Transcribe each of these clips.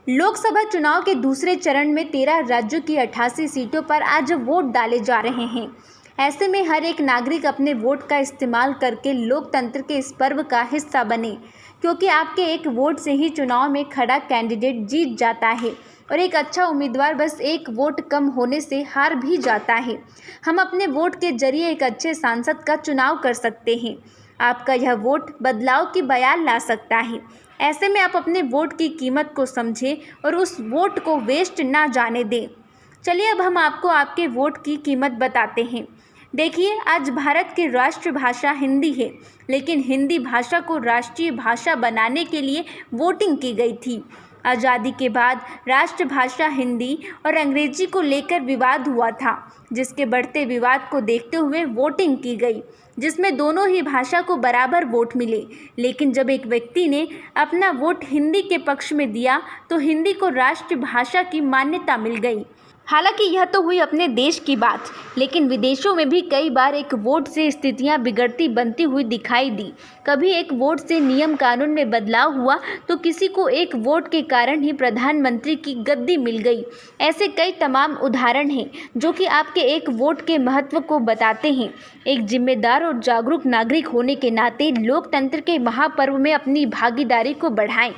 लोकसभा चुनाव के दूसरे चरण में 13 राज्यों की 88 सीटों पर आज वोट डाले जा रहे हैं। ऐसे में हर एक नागरिक अपने वोट का इस्तेमाल करके लोकतंत्र के इस पर्व का हिस्सा बने, क्योंकि आपके एक वोट से ही चुनाव में खड़ा कैंडिडेट जीत जाता है और एक अच्छा उम्मीदवार बस एक वोट कम होने से हार भी जाता है। हम अपने वोट के जरिए एक अच्छे सांसद का चुनाव कर सकते हैं। आपका यह वोट बदलाव की बयान ला सकता है। ऐसे में आप अपने वोट की कीमत को समझें और उस वोट को वेस्ट ना जाने दें। चलिए अब हम आपको आपके वोट की कीमत बताते हैं। देखिए, आज भारत की राष्ट्रभाषा हिंदी है, लेकिन हिंदी भाषा को राष्ट्रीय भाषा बनाने के लिए वोटिंग की गई थी। आज़ादी के बाद राष्ट्रभाषा हिंदी और अंग्रेजी को लेकर विवाद हुआ था, जिसके बढ़ते विवाद को देखते हुए वोटिंग की गई, जिसमें दोनों ही भाषा को बराबर वोट मिले। लेकिन जब एक व्यक्ति ने अपना वोट हिंदी के पक्ष में दिया, तो हिंदी को राष्ट्रभाषा की मान्यता मिल गई। हालांकि यह तो हुई अपने देश की बात, लेकिन विदेशों में भी कई बार एक वोट से स्थितियां बिगड़ती बनती हुई दिखाई दी। कभी एक वोट से नियम कानून में बदलाव हुआ, तो किसी को एक वोट के कारण ही प्रधानमंत्री की गद्दी मिल गई। ऐसे कई तमाम उदाहरण हैं जो कि आपके एक वोट के महत्व को बताते हैं। एक जिम्मेदार और जागरूक नागरिक होने के नाते लोकतंत्र के महापर्व में अपनी भागीदारी को बढ़ाएं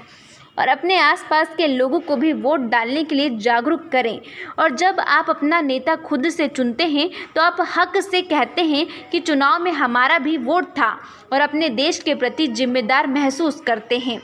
और अपने आसपास के लोगों को भी वोट डालने के लिए जागरूक करें। और जब आप अपना नेता खुद से चुनते हैं, तो आप हक से कहते हैं कि चुनाव में हमारा भी वोट था और अपने देश के प्रति जिम्मेदार महसूस करते हैं।